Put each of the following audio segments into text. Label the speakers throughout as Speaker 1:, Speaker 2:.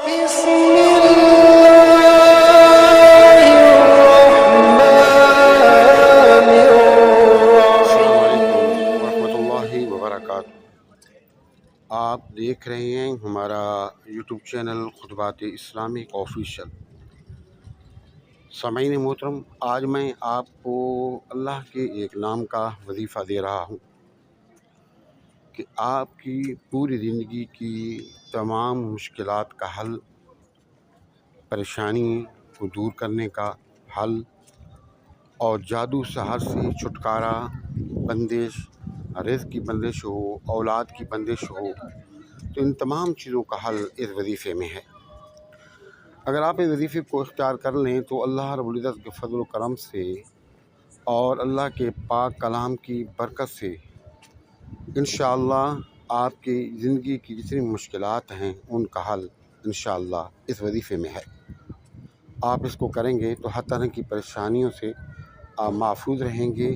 Speaker 1: بسم الله الرحمن
Speaker 2: السلام علیکم
Speaker 1: الرحیم۔
Speaker 2: ورحمۃ اللہ وبرکاتہ۔ آپ دیکھ رہے ہیں ہمارا یوٹیوب چینل خطبات اسلامک آفیشیل۔ سامعین محترم، آج میں آپ کو اللہ کے ایک نام کا وظیفہ دے رہا ہوں کہ آپ کی پوری زندگی کی تمام مشکلات کا حل، پریشانی کو دور کرنے کا حل اور جادو سحر سے چھٹکارا، بندش، رزق کی بندش ہو، اولاد کی بندش ہو، تو ان تمام چیزوں کا حل اس وظیفے میں ہے۔ اگر آپ اس وظیفے کو اختیار کر لیں تو اللہ رب العزت کے فضل و کرم سے اور اللہ کے پاک کلام کی برکت سے انشاءاللہ آپ کی زندگی کی جتنی مشکلات ہیں ان کا حل انشاءاللہ اس وظیفے میں ہے۔ آپ اس کو کریں گے تو ہر طرح کی پریشانیوں سے آپ محفوظ رہیں گے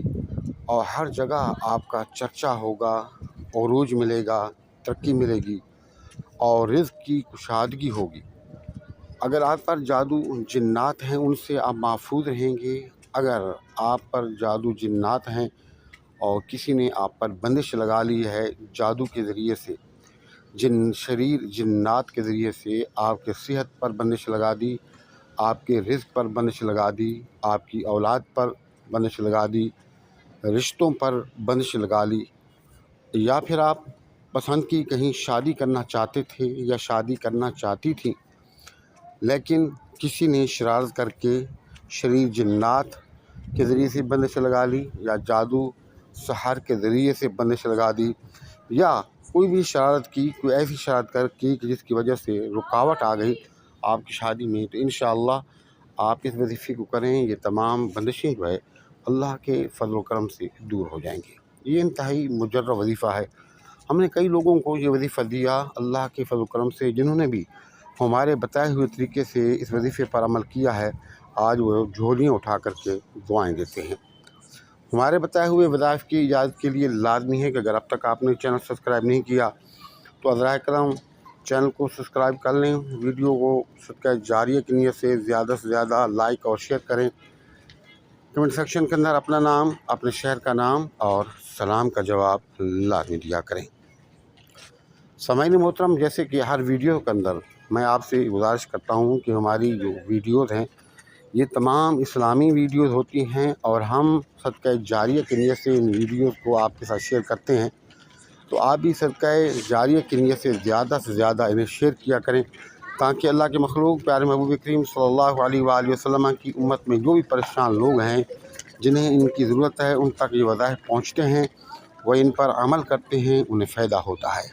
Speaker 2: اور ہر جگہ آپ کا چرچا ہوگا، عروج ملے گا، ترقی ملے گی اور رزق کی کشادگی ہوگی۔ اگر آپ پر جادو جنات ہیں ان سے آپ محفوظ رہیں گے۔ اگر آپ پر جادو جنات ہیں اور کسی نے آپ پر بندش لگا لی ہے جادو کے ذریعے سے، شریر جنات کے ذریعے سے آپ کے صحت پر بندش لگا دی، آپ کے رزق پر بندش لگا دی، آپ کی اولاد پر بندش لگا دی، رشتوں پر بندش لگا لی، یا پھر آپ پسند کی کہیں شادی کرنا چاہتے تھے یا شادی کرنا چاہتی تھیں لیکن کسی نے شرارت کر کے شریر جنات کے ذریعے سے بندش لگا لی یا جادو سحر کے ذریعے سے بندش لگا دی یا کوئی بھی شرارت کی، کوئی ایسی شرارت کر کی کہ جس کی وجہ سے رکاوٹ آ گئی آپ کی شادی میں، تو انشاءاللہ آپ اس وظیفے کو کریں، یہ تمام بندشیں جو ہے اللہ کے فضل و کرم سے دور ہو جائیں گے۔ یہ انتہائی مجرب وظیفہ ہے۔ ہم نے کئی لوگوں کو یہ وظیفہ دیا اللہ کے فضل و کرم سے، جنہوں نے بھی ہمارے بتائے ہوئے طریقے سے اس وظیفے پر عمل کیا ہے، آج وہ جھولیاں اٹھا کر کے دعائیں دیتے ہیں۔ ہمارے بتائے ہوئے وظائف کی اجازت کے لیے لازمی ہے کہ اگر اب تک آپ نے چینل سبسکرائب نہیں کیا تو عذرائے کرم چینل کو سبسکرائب کر لیں، ویڈیو کو صدقہ جاریہ کی نیت سے زیادہ لائک اور شیئر کریں، کمنٹ سیکشن کے اندر اپنا نام، اپنے شہر کا نام اور سلام کا جواب لازمی دیا کریں۔ سامعین محترم، جیسے کہ ہر ویڈیو کے اندر میں آپ سے گزارش کرتا ہوں کہ ہماری جو ویڈیوز ہیں یہ تمام اسلامی ویڈیوز ہوتی ہیں اور ہم صدقہ جاریہ کی نیت سے ان ویڈیوز کو آپ کے ساتھ شیئر کرتے ہیں، تو آپ بھی صدقہ جاریہ کی نیت سے زیادہ انہیں شیئر کیا کریں تاکہ اللہ کے مخلوق پیارے محبوب کریم صلی اللہ علیہ وآلہ وسلم کی امت میں جو بھی پریشان لوگ ہیں جنہیں ان کی ضرورت ہے ان تک یہ وظائف پہنچتے ہیں، وہ ان پر عمل کرتے ہیں، انہیں فائدہ ہوتا ہے۔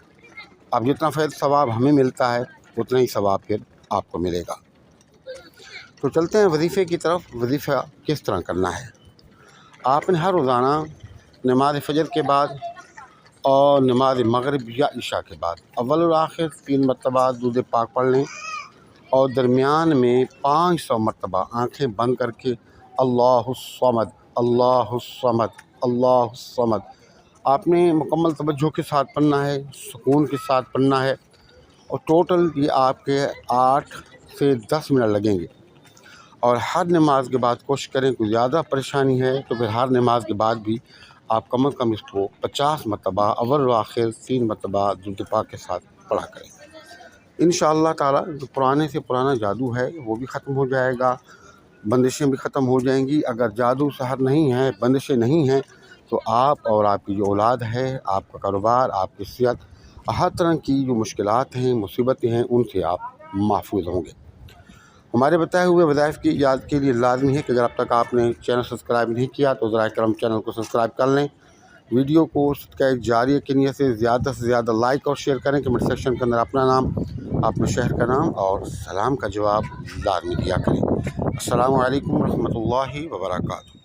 Speaker 2: اب جتنا ثواب ہمیں ملتا ہے اتنا ہی ثواب پھر آپ کو ملے گا۔ تو چلتے ہیں وظیفے کی طرف۔ وظیفہ کس طرح کرنا ہے؟ آپ نے ہر روزانہ نماز فجر کے بعد اور نماز مغرب یا عشاء کے بعد اول اور آخر 3 مرتبہ درود پاک پڑھ لیں اور درمیان میں 500 مرتبہ آنکھیں بند کر کے اللہ الصمد اللہ الصمد اللہ الصمد آپ نے مکمل توجہ کے ساتھ پڑھنا ہے، سکون کے ساتھ پڑھنا ہے، اور ٹوٹل یہ آپ کے 8 سے 10 منٹ لگیں گے۔ اور ہر نماز کے بعد کوشش کریں، کوئی زیادہ پریشانی ہے تو پھر ہر نماز کے بعد بھی آپ کم از کم اس کو 50 مرتبہ اول و آخر 3 مرتبہ درود پاک کے ساتھ پڑھا کریں۔ انشاءاللہ تعالیٰ جو پرانے سے پرانا جادو ہے وہ بھی ختم ہو جائے گا، بندشیں بھی ختم ہو جائیں گی۔ اگر جادو سحر نہیں ہے، بندشیں نہیں ہیں، تو آپ اور آپ کی جو اولاد ہے، آپ کا کاروبار، آپ کی صحت، ہر طرح کی جو مشکلات ہیں، مصیبتیں ہیں، ان سے آپ محفوظ ہوں گے۔ ہمارے بتائے ہوئے وظائف کی اجازت کے لیے لازمی ہے کہ اگر اب تک آپ نے چینل سبسکرائب نہیں کیا تو ذرائع کرم چینل کو سبسکرائب کر لیں، ویڈیو کو صدقہ جاریہ کی نیت سے زیادہ لائک اور شیئر کریں، کمنٹ سیکشن کے اندر اپنا نام، اپنے شہر کا نام اور سلام کا جواب لازمی دیا کریں۔ السلام علیکم ورحمۃ اللہ وبرکاتہ۔